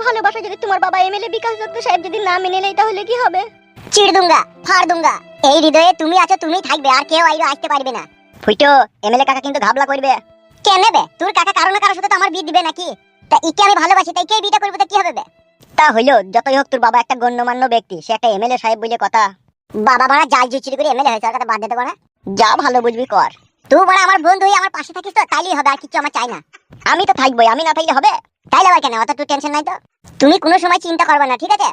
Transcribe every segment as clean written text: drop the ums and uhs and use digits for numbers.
ভালোবাসা যদি তোমার বাবা এমএলএ বিকাশ দত্ত সাহেব যদি না মেনে নেয় তাহলে কি হবে? চিড় দুঙ্গা, ফাড় দুঙ্গা। এই হৃদয়ে তুমি আছো, তুমিই থাকবে, আর কেউ আইরো আসতে পারবে না। ফুটো, এমএলএ কাকা কিন্তু ঘাবলা করবে। কে নেবে? তোর কাকা কারো না কারোর সাথে তো আমার বিয়ে দিবে নাকি? তা ইকে আমি ভালোবাসি, তাই কে বিয়েটা করবে, তা কি হবে? তা হইলো, যতই হোক তোর বাবা একটা গণ্যমান্য ব্যক্তি, সে একটা এমএলএ সাহেব বলে কথা। বাবা ভাড়া জাল জুচুরি করে এমএলএ হয়েছে, আর কথা বাদ দিতে পারে না। যা ভালো বুঝবি কর। তুই বড় আমার বন্ধু হয়ে আমার পাশে থাকিস তো তাইলেই হবে, আর কিছু আমার চাই না। আমি তো থাকবোই, আমি না থাকলে হবে? তাইলে আবার কেন? অত তুই টেনশন নাই তো। তুমি কোনো সময় চিন্তা করবে না, ঠিক আছে?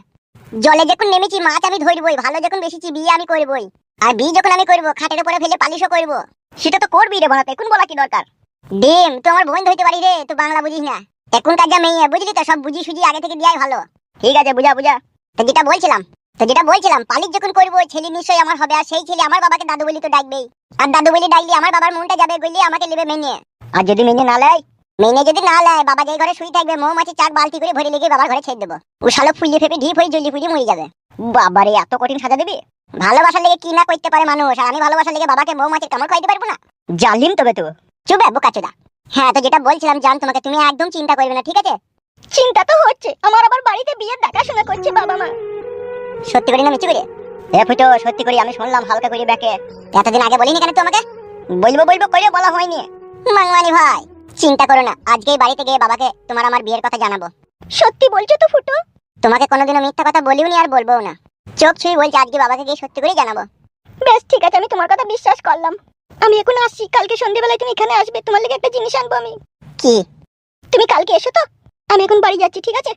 জলে যখন নেমেছি মাছ আমি ধরবই, ভালো যখন বেশিছি বিয়ে আমি করবই। আর বিয়ে যখন আমি করবো খাটের উপরে ফেলে পালিশও করবো। সেটা তো করবি রে বানাতে, এখন বলা কি দরকার? ডিম, তুই আমার বোন ধরতে পারি রে, তুই বাংলা বুঝিস না। এখনকার যা মেয়ে, বুঝলি তো, সব বুঝি সুঝি আগে থেকে দিয়াই ভালো। ঠিক আছে, বুঝা বুঝা। তো যেটা বলছিলাম পালিশ যখন করবো ছেলে নিশ্চয়ই আমার হবে, আর সেই ছেলে আমার বাবাকে দাদু বলি তো ডাকবেই। আর দাদু বলি ডাকলি আমার বাবার মনটা যাবে, গলি আমাকে নেবে মেনে। আর যদি মেনে না লেয়? মেনে যদি না লেয়, বাবা যেই ঘরে শুই থাকবে মৌমাছি চাক বালতি করে ভরে লেগে বাবার ঘরে ছেড়ে দেবো। ও শালো ফুলিয়ে ফেপে ঢিপ হয়ে জ্বলি ফুলিয়ে মরে যাবে। বাবারে, এত কঠিন সাজা দিবি? ভালোবাসার লেগে কি না করতে পারে মানুষ, আর আমি ভালোবাসার লেগে বাবাকে মৌমাছির কামড় খাইতে পারবো না? জালিম তবে তো। চুপ বোকাচোদা। হ্যাঁ, তো যেটা বলছিলাম জান তোমাকে, তুমি একদম চিন্তা করবে না, ঠিক আছে? চিন্তা তো হচ্ছে, আমার আবার বাড়িতে বিয়ের দেখাশোনা করছে বাবা মা। সত্যি করে না মিছি করে? এ ফুটো, সত্যি করে, আমি শুনলাম হালকা করে ব্যাকে। এতদিন আগে বলিনি কেন তোমাকে? বলবো বলবো করে বলা হয়নি। মাংমানি ভাই, চিন্তা করো না, আজকেই বাড়িতে গিয়ে বাবাকে তোমার আমার বিয়ের কথা জানাবো। সত্যি বলছো তো ফুটো? তোমাকে কোনোদিনও মিথ্যা কথা বলিওনি, আর বলবোও না। চোখ ছুঁই বলছি, আজকে বাবাকে গিয়ে সত্যি করেই জানাবো। বেশ ঠিক আছে, আমি তোমার কথা বিশ্বাস করলাম। আমি এখন আসছি, কালকে সন্ধ্যেবেলায় তুমি এখানে আসবে, তোমার লেগে একটা জিনিস আনবো আমি। কি? তুমি কালকে এসো তো, আমি এখন বাড়ি যাচ্ছি, ঠিক আছে?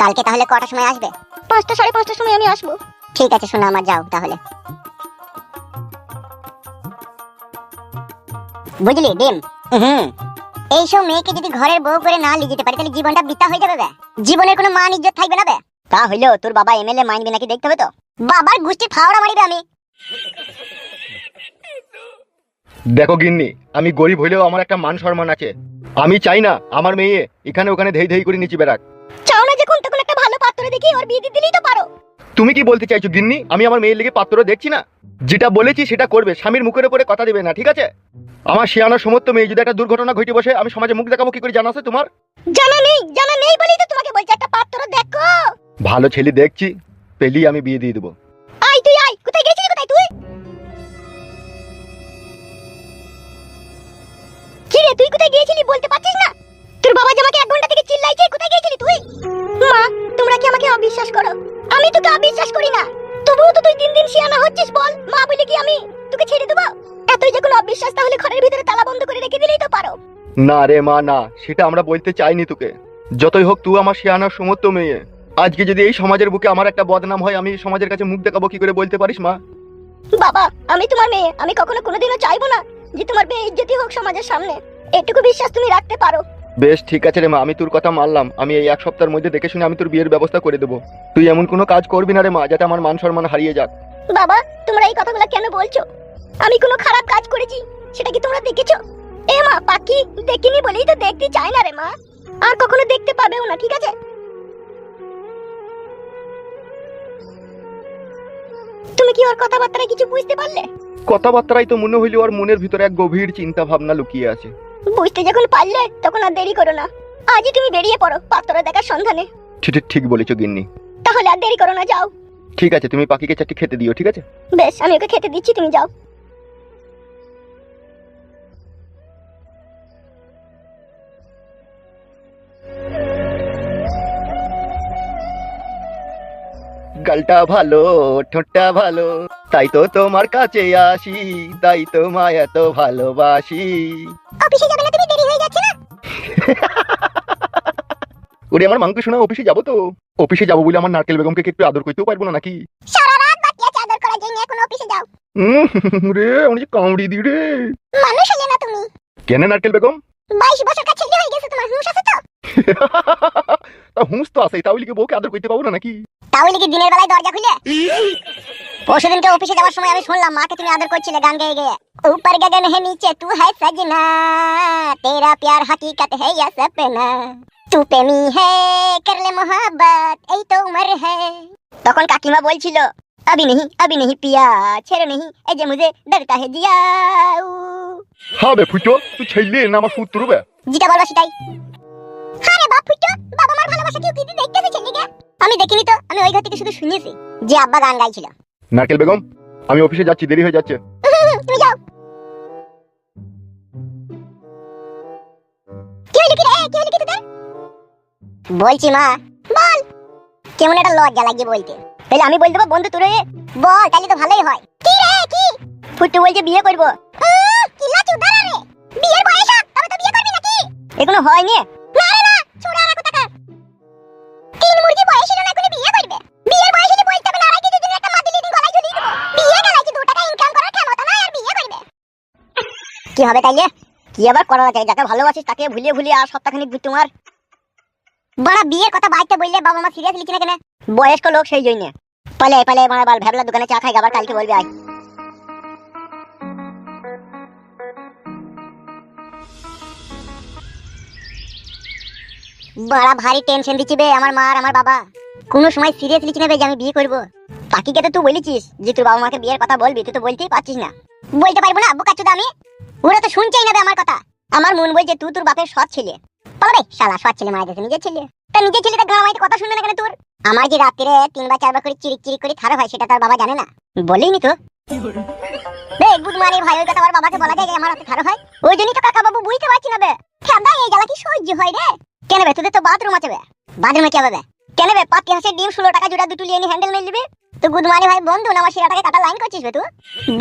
কালকে তাহলে কটার সময় আসবে? 5টা 5:30টার সময় আমি আসবো। ঠিক আছে, শোনো আমার, যাও তাহলে। বুঝলি ডিম? এইসব মেয়েকে যদি ঘরের বউ করে না নিয়ে যেতে পারি তাহলে জীবনটা বৃথা হয়ে যাবে। জীবনের কোনো মান ইজ্জত থাকবে না। তা হইলো, তোর বাবা এমএলএ মাইনবে নাকি দেখতে হবে তো। বাবার গোষ্ঠী ফাওড়া মারিবে আমি। দেখো গিন্নি, আমি গরিব হইলেও আমার একটা মান সম্মান আছে। আমি চাই না আমার মেয়ে এখানে ওখানে ধেই ধেই করে নিচে বেড়াক। চাও না যখন তখন একটা ভালো পাত্র দেখি ওর বিয়ে দিয়ে দিলেই তো পারো। তুমি কি বলতে চাইছো গিন্নি? আমি আমার মেয়ের লেগে পাত্র দেখছি না? যেটা বলেছি সেটা করবে, স্বামীর মুখের উপরে কথা দেবে না, ঠিক আছে? আমার শিয়ানোর সমস্ত মেয়ে যদি একটা দুর্ঘটনা ঘটে বসে, আমি সমাজে মুখ দেখাবো কি করে, জানা আছে তোমার? জানা নেই বলেই তো তোমাকে বলছি একটা পাত্র দেখো। ভালো ছেলে দেখছি, পেলেই আমি বিয়ে দিয়ে দেবো। আয় তুই আয়, কোথায় গেছিলি, কোথায় তুই? কি রে, তুই কোথায় গিয়েছিলি বলতে পারছিস না? তোর বাবা যে আমাকে 1 ঘন্টা থেকে চিল্লাইছে, কোথায় গিয়েছিলি তুই? মা, তোমরা কি আমাকে অবিশ্বাস করো? আমি তোকে অবিশ্বাস করি না, তবুও তো তুই দিন দিন শিয়ানা হচ্ছিস। বল, মা বলে কি আমি তোকে ছেড়ে দেবো? এতই যখন অবিশ্বাস, তাহলে ঘরের ভিতরে তালা বন্ধ করে রেখে দিলেই তো পারো। না রে মা, না, সেটা আমরা বলতে চাইনি তোকে। যতই হোক তুই আমার শিয়ানোর সমস্ত মেয়ে। আজকে যদি এই সমাজের বুকে আমার একটা বদনাম হয়, আমি সমাজের কাছে মুখ দেখাবো কি করে বলতে পারিস মা? বাবা, আমি তোমার মেয়ে, আমি কখনো কোনোদিনও চাইবো না যে তোমার বেইজ্জতি হোক সমাজের সামনে। এটুকু বিশ্বাস তুমি রাখতে পারো। বেশ ঠিক আছে রে মা, আমি তোর কথা মানলাম। আমি এই 1 সপ্তাহের মধ্যে দেখে শুনে আমি তোর বিয়ের ব্যবস্থা করে দেবো। তুই এমন কোনো কাজ করবি না রে মা যাতে আমার মান সম্মান হারিয়ে যাক। বাবা, তোমরা এই কথাগুলো কেন বলছো? আমি কোনো খারাপ কাজ করেছি সেটা কি তোমরা দেখেছো? এ মা, পাখি দেখিনি বলেই তো দেখতে চাই না রে মা, আর কখনো দেখতে পাবেও না, ঠিক আছে? তুমি কি ওর কথাবার্তায় কিছু বুঝতে পারলে? কথাবার্তায় তো মনে হইলো ওর মনের ভিতরে এক গভীর চিন্তা ভাবনা লুকিয়ে আছে। বুঝতে যখন পারলে তখন আর দেরি করো না, আজই তুমি বেরিয়ে পড়ো পাত্র দেখার সন্ধানে। ঠিক বলেছো গিন্নি। তাহলে আর দেরি করো না, যাও। ঠিক আছে, তুমি পাখিকে 4টি খেতে দিও, ঠিক আছে? বেশ, আমি ওকে খেতে দিচ্ছি, তুমি যাও। গালটা ভালো, ঠোঁটটা ভালো, তাই তো তোমার কাছে আসি, তাই তো মা এত ভালোবাসি। অফিসে যাবে না তুমি? দেরি হয়ে যাচ্ছে না? ওরে আমার মাংস শোনা, অফিসে যাবো তো। অফিসে যাবো বলে আমার নারকেল বেগমকে একটু আদর করতেও পারবো না নাকি? সারা রাত বাকি আছে আদর করার জন্য, এখন অফিসে যাও। রে আমি যে কামড়ি দি রে। মানুষ হলে না তুমি? কেন নারকেল বেগম? 22 বছর কাছে ছেলে হয়ে গেছে, তোমার হুঁশ আছে তো? তা হুঁশ তো আছে, তাহলে কি বউকে আদর করতে পাবো না নাকি? তাহলে কি দিনের বেলায় দরজা খুলে? পরশুদিনকে অফিসে যাওয়ার সময় আমি শুনলাম মাকে তুমি আদর করছিলে গান গেয়ে গেয়ে। ऊपर गगन है नीचे तू है सजना, तेरा प्यार हकीकत है या सपना, तू प्रेमी है कर ले मोहब्बत, এই তো उम्र है। তখন কাকিমা বলছিল, अभी नहीं पिया, ছেড়ে नहीं, এই যে मुझे डरता है जिया। হ্যাঁ বে ফুটো, তুই ছেলে না আমার শত্রু বে? যেটা বলবা সেটাই। আরে বাপ ফুটো, বাবা মার ভালোবাসা কেউ কি দেখতেছে ছেলেকে? আমি দেখিনি তো, আমি ওই ঘর থেকে শুধু শুনেছি যে আব্বা গান গাইছিল। নারকেল বেগম, আমি অফিসে যাচ্ছি, দেরি হয়ে যাচ্ছে। তুমি যাও। কি হইলো কি রে? কি হইলো কি তোদের? বলছি মা। বল। কেমন একটা লজ্জা লাগে বলতে। তাহলে আমি বল দেবো বন্ধু তোরে? বল, তাহলে তো ভালোই হয়। কি রে কি? ফুটু বলছে বিয়ে করব। কি লাচু দাঁড়া রে। বিয়ের বয়স হোক তবে তো বিয়ে করবি নাকি? এখনো হয়নি। না রে না, ছোড়া আর কথা কার। তিন মুরগি বয়স হলো না করে বিয়ে করবে। বিয়ের বয়স হলে বলতে হবে না, আর কিছু দিন একটা মাদুলি দিন গলায় ঝুলিয়ে দেবো। বিয়ে গেলাইছে 2 টাকা ইনকাম করার ক্ষমতা নাই আর বিয়ে করবে। কি হবে তাইলে? কি আবার করা যায়? যাকে ভালোবাসিস তাকে ভুলিয়ে ভুলিয়ে আর সপ্তাহখানিক ঘুরতে মার। বড় বিয়ের কথা বাইতে বললে বাবা মা সিরিয়াস লিখি না কেন? বয়স্ক লোক সেই জন্য। পালে পালে মারা বাল ভেবলা দোকানে চা খাই আবার কালকে বলবি আয়। বড় ভারী টেনশন দিচ্ছি বে আমার মা আর আমার বাবা। কোনো সময় সিরিয়াস লিখি নেবে যে আমি বিয়ে করব। পাকিকে তো তুই বলেছিস যে তোর বাবা মাকে বিয়ের কথা বলবি, তুই তো বলতেই পারছিস না। বলতে পারবো না বোকাচোদা আমি? ওরা তো শুনছেই না বে আমার কথা। আমার মন বলছে তুই তোর বাপের সৎ ছেলে। পালবে শালা সৎ ছেলে মারা গেছে নিজের ছেলে। তা নিজের ছেলেটা গামাইতে কথা শুনবে না কেন তোর? আমার যে রাত্রে 3 বা 4 বার করে চিরিক চিরিক করে থারো ভাই, সেটা তার বাবা জানে না? বলেইনি তো। বে গুড মর্নিং ভাই, ওই কথা আমার বাবাকে বলা যায় যে আমার হাতে থারো হয়? ওই জন্যই তো কাকা বাবু বুঝতে পারছি না বে। ঠান্ডা এই জ্বালা কি সহ্য হয় রে? কেন বে তোদের তো বাথরুম আছে বে? বাথরুমে কি হবে বে? কেন বে পাতি হাঁসের ডিম 16 টাকা জোড়া দুটো লিয়ে নি হ্যান্ডেল মেরে দিবি? তো গুড মর্নিং ভাই বন্ধু না আমার শিরাটাকে কাটা লাইন করছিস বে তুই?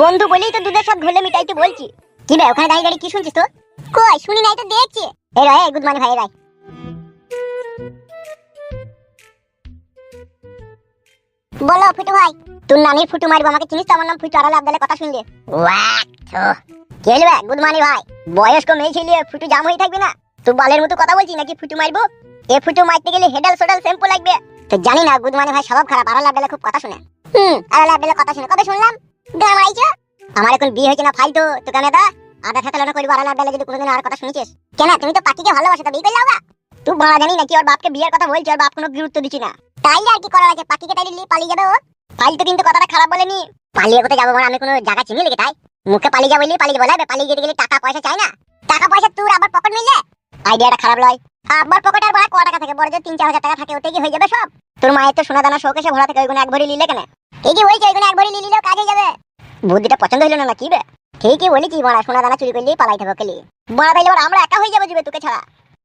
বন্ধু বলেই তো দুধের সব ঘোলে মিটাইতে বলছি। কি বে ওখানে দাঁড়িয়ে দাঁড়িয়ে কি শুনছিস তো? কই শুনি নাই তো দেখছি। এই রে গুড মর্নিং ভাই এই রে। বলো ফুটু ভাই। তোর নানির ফুটু মারবো, আমাকে চিনিস তো? আমার নাম ফুটু, আড়ালে আবদালে কথা শুনলে। কি হলো গুড মর্নিং ভাই? বয়স্ক মেয়ে ছেলে ফুটু জাম হয়ে থাকবে না? তুই বালের মতো কথা বলছিস নাকি ফুটু মারবো? এ ফুটু মারতে গেলে হেডাল সোডাল শ্যাম্পু লাগবে। তো জানি না গুড মর্নিং ভাই স্বভাব খারাপ, আড়ালে আবদালে খুব কথা শুনে। আড়ালে আবদালে কথা শুনে কবে শুনলাম? গামাইছো। আমার এখন বিয়ে হয়েছে না ফালতু, তোকে আমি আধা খেতালনা করবো আড়ালে আবদালে যদি কোনোদিন আর কথা শুনেছিস? কেন তুমি তো পাকিকে ভালোবাসো, তো বিয়ে করলে হবে? তুই বড় জানি নাকি ওর বাপকে বিয়ের কথা বলছি, ওর বাপ কোনো গুরুত্ব দিচ্ছি না। তাইলে আর কি করার আছে? পাকিকে তাইলে নিয়ে পালিয়ে যাবে ও। ফালতু কিন্তু কথাটা খারাপ বলেনি। পালিয়ে কোথায় যাবো? মানে আমি কোনো জায়গা চিনি লেগে তাই মুখে পালিয়ে যাবো বলি পালিয়ে যাবো? পালিয়ে যেতে গেলে টাকা পয়সা চাই না? টাকা পয়সা তোর আবার পকেট মিললে আইডিয়াটা খারাপ লয়। আবার পকেটে আর বড় ক টাকা থাকে? বড় যে 3-4 হাজার টাকা থাকে, ওতে কি হয়ে যাবে সব? তোর মায়ের তো সোনা দানা শোকেশে ভরা থাকে, ওইগুলো এক ভরি নিলে কেন? ঠিকই বলছি, ওইগুলো এক ভরি নিলেও কাজে যাবে। বুদ্ধিটা পছন্দ হইলো না নাকি বে? ঠিকই বলেছি, বড় সোনা দানা চুরি করলেই পালাই থাকো কেলি। বড় তাইলে আমরা একা হয়ে যাবো তোকে ছাড়া।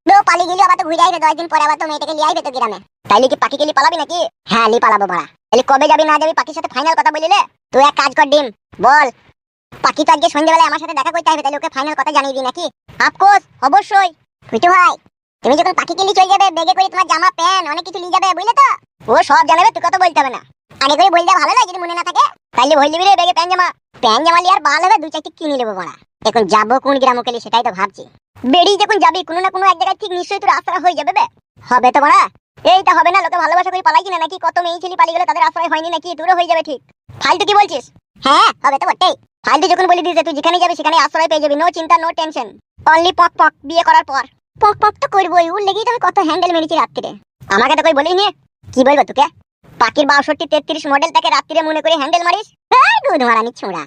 তো পালিয়ে গেলি আবার তো ঘুরে আইবে 10 দিন পরে, আবার তো মেয়েটাকে নিয়ে আইবে তো গ্রামে। তাইলে কি পাখি গেলি পালাবি নাকি? হ্যাঁ লি পালাবো বড়া। তাহলে কবে যাবি না যাবি পাখির সাথে ফাইনাল কথা বলিলে? তুই এক কাজ কর ডিম, বল পাখি তো আজকে সন্ধ্যাবেলায় আমার সাথে দেখা করতে আসবে, তাহলে ওকে ফাইনাল কথা জানিয়ে দিই নাকি? অফকোর্স অবশ্যই। ফুটু ভাই তুমি যখন পাখিকে নিয়ে চলে যাবে, বেগে করে তোমার জামা প্যান্ট অনেক কিছু নিয়ে যাবে, বুঝলে তো? ও সব জানাবে, তোকে তো বলতে হবে না। আগে করে বললে ভালো লাগে, যদি মনে না থাকে তাইলে ভুল দিবি রে বেগে প্যান্ট জামা নিয়ে আর ভালো হবে 2-4টি কিনে নেবো বড়া। এখন যাবো কোন গ্রামে কেলি সেটাই তো ভাবছি। বেরিয়ে যখন যাবি কোনো না কোনো এক জায়গায় ঠিক নিশ্চয়ই তোর আশ্রয় হয়ে যাবে বে। হবে তো বড়া। এইটা হবে না? লোকে ভালোবাসা করে পালাই কিনা নাকি? কত মেয়ে ছেলে পালিয়ে গেলে তাদের আশ্রয় হয়নি নাকি? তোরও হয়ে যাবে ঠিক। ফালতু কি বলছিস? হ্যাঁ হবে তো বটেই। ফালতু যখন বলে দিয়েছে তুই যেখানে যাবি সেখানে আশ্রয় পেয়ে যাবি, নো চিন্তা নো টেনশন। অনলি পক পক বিয়ে করার পর। পক পক তো করবোই, ওর লেগেই তো আমি কত হ্যান্ডেল মেরেছি রাত্রিরে। আমাকে তো কই বলিনি। কি বলবো তোকে? পাখির 62-33 মডেল তাকে রাত্রিরে মনে করে হ্যান্ডেল মারিস? গুদ মারানি ছোঁড়া।